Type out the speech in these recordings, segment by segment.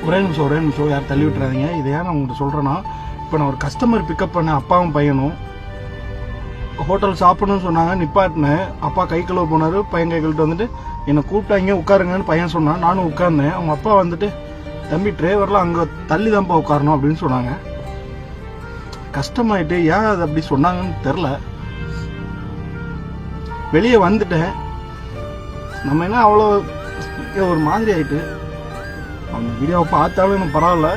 ஒரே நிமிஷம் யார் தள்ளி விட்டுறாதீங்க. இதை ஏன் நான் உங்கள்கிட்ட சொல்கிறேன்னா, இப்போ நான் ஒரு கஸ்டமர் பிக்கப் பண்ணேன், அப்பாவும் பையனும் ஹோட்டல் சாப்பிடணும்னு சொன்னாங்க, நிப்பாட்டினேன். அப்பா கை கழுவ போனார், பையன் கை கழுவிட்டு வந்துட்டு என்னை கூப்பிட்டாங்க உட்காருங்கன்னு பையன் சொன்னான். நானும் உட்கார்ந்தேன். அவங்க அப்பா வந்துட்டு தம்பி டிரைவரில் அங்கே தள்ளி தான்ப்பா உட்காரணும் அப்படின்னு சொன்னாங்க. கஷ்டமாயிட்டு ஏன் அது அப்படி சொன்னாங்கன்னு தெரில. வெளியே வந்துட்டேன். நம்ம என்ன அவ்வளோ ஒரு மாதிரி ஆயிட்டு. அந்த வீடியோவை பார்த்தாலும் எனக்கு பரவாயில்ல,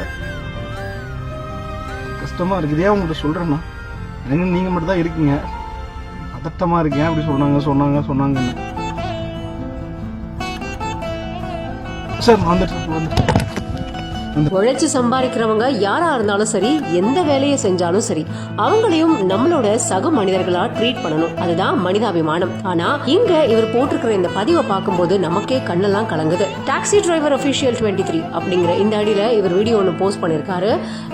கஷ்டமா இருக்குது. உங்கள்கிட்ட சொல்றேன்னா எனக்கு நீங்க மட்டும் தான் இருக்கீங்க, பதட்டமா இருக்கேன் அப்படி சொன்னாங்கன்னு. சார் வந்துட்டு உழைச்சு சம்பாதிக்கிறவங்க யாரா இருந்தாலும் சரி, எந்த வேலையை செஞ்சாலும் சரி, அவங்களையும் நம்மளோட சக மனிதர்களா ட்ரீட் பண்ணணும். அதுதான் மனிதாபிமானம். ஆனா இங்க இவர் போட்டிருக்கிற இந்த பதிவை பார்க்கும்போது நமக்கே கண்ணெல்லாம் கலங்குது. டாக்ஸி டிரைவர் அபிஷியல் 23 அப்படிங்கிற இந்த அடியில இவர் வீடியோ ஒன்று போஸ்ட் பண்ணிருக்காரு.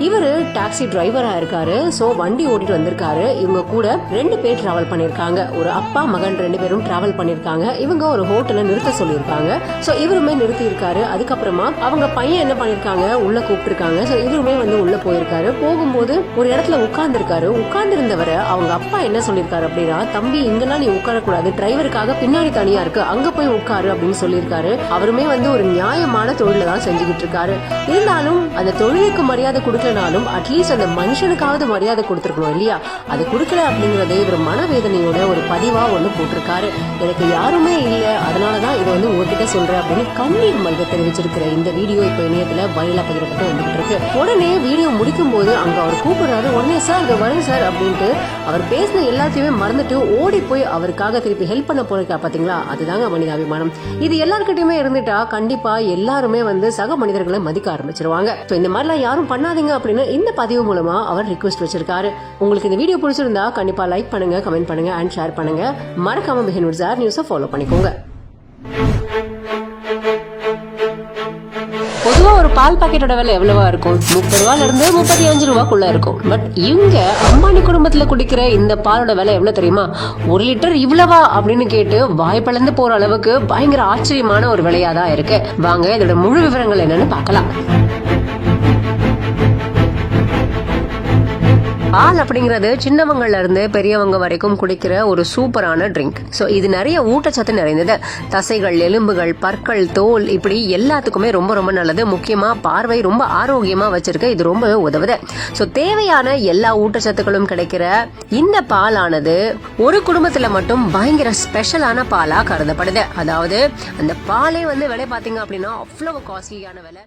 இவரு டாக்ஸி டிரைவரா இருக்காரு. சோ வண்டி ஓட்டிட்டு வந்திருக்காரு. இவங்க கூட 2 பேர் டிராவல் பண்ணிருக்காங்க. ஒரு அப்பா மகன் 2 பேரும் டிராவல் பண்ணிருக்காங்க. இவங்க ஒரு ஹோட்டல்ல நிறுத்த சொல்லியிருக்காங்க. சோ இவருமே நிறுத்தி இருக்காரு. அதுக்கப்புறமா அவங்க பையன் என்ன பண்ணிருக்காங்க, உள்ள கூப்பிட்டுருக்காங்க. சோ இவருமே உள்ள போயிருக்காரு. போகும்போது ஒரு இடத்துல உட்கார்ந்துருக்காரு. உட்கார்ந்திருந்தவரை அவங்க அப்பா என்ன சொல்லிருக்காரு அப்படின்னா, தம்பி இங்கெல்லாம் நீ உட்காரக்கூடாது, டிரைவருக்காக பின்னாடி தனியா இருக்கு, அங்க போய் உட்காரு அப்படின்னு சொல்லியிருக்காரு. அவருமே ஒரு நியாயமான தொழில தான் செஞ்சுக்கிட்டு இருக்காரு. இருந்தாலும் அந்த தொழிலுக்கு மரியாதை கொடுக்கலனாலும் அட்லீஸ்ட் அந்த மனுஷனுக்காவது மரியாதை கொடுத்துருக்கணும் இல்லையா? அது கொடுக்கல அப்படிங்கறது இவர் மனவேதனையோட ஒரு பதிவா ஒண்ணு போட்டிருக்காரு. எனக்கு யாருமே இல்ல, அதனாலதான் இதை உங்ககிட்ட சொல்றேன் அப்படின்னு கண்ணீர் மல்க தெரிவிச்சிருக்கிற இந்த வீடியோ இப்ப இணையத்துல வைரலா பகிரப்பட்டு வந்துட்டு இருக்கு. உடனே வீடியோ முடிக்கும் போது அங்க அவர் கூப்பிடுறாரு. உடனே சார் இங்க வரேன் சார் அப்படின்ட்டு அவர் பேசின எல்லாத்தையுமே மறந்துட்டு ஓடி போய் அவருக்காக திருப்பி ஹெல்ப் பண்ண போறா பாத்தீங்களா? அதுதாங்க மனிதாபிமானம். இது எல்லாருக்கிட்டையுமே இருந்துட்டா கண்டிப்பா எல்லாருமே சக மனிதர்களை மதிக்க ஆரம்பிச்சிருவாங்க. இந்த மாதிரிலாம் யாரும் பண்ணாதீங்க அப்படின்னு இந்த பதிவு மூலமா அவர் ரிக்வெஸ்ட் வச்சிருக்காரு. உங்களுக்கு இந்த வீடியோ பிடிச்சிருந்தா கண்டிப்பா லைக் பண்ணுங்க, கமெண்ட் பண்ணுங்க அண்ட் ஷேர் பண்ணுங்க. மறக்காம பிஹைண்ட் ஜார் நியூஸை ஃபாலோ பண்ணிக்கோங்க. பொதுவா ஒரு பால் பாக்கெட்டோட விலை எவ்வளவா இருக்கும்? 30 ரூபாயில இருந்து 35 ரூபாய்க்குள்ள இருக்கும். பட் இவங்க அம்பானி குடும்பத்துல குடிக்கிற இந்த பாலோட விலை எவ்வளவு தெரியுமா? 1 லிட்டர் இவ்வளவா அப்படின்னு கேட்டு வாய்ப்பிழந்து போற அளவுக்கு பயங்கர ஆச்சரியமான ஒரு விலையாதான் இருக்கு. வாங்க இதோட முழு விவரங்கள் என்னன்னு பார்க்கலாம். பால் அப்படிங்கிறது சின்னவங்கள்ல இருந்து பெரியவங்க வரைக்கும் குடிக்கிற ஒரு சூப்பரான ட்ரிங்க். ஸோ இது நிறைய ஊட்டச்சத்து நிறைந்தது. தசைகள், எலும்புகள், பற்கள், தோல் இப்படி எல்லாத்துக்குமே ரொம்ப ரொம்ப நல்லது. முக்கியமா பார்வை ரொம்ப ஆரோக்கியமா வச்சிருக்க இது ரொம்ப உதவுது. ஸோ தேவையான எல்லா ஊட்டச்சத்துக்களும் கிடைக்கிற இந்த பாலானது ஒரு குடும்பத்துல மட்டும் பயங்கர ஸ்பெஷலான பாலா கருதப்படுது. அதாவது அந்த பாலே விலை பாத்தீங்க அப்படின்னா அவ்வளவு காஸ்ட்லியான விலை.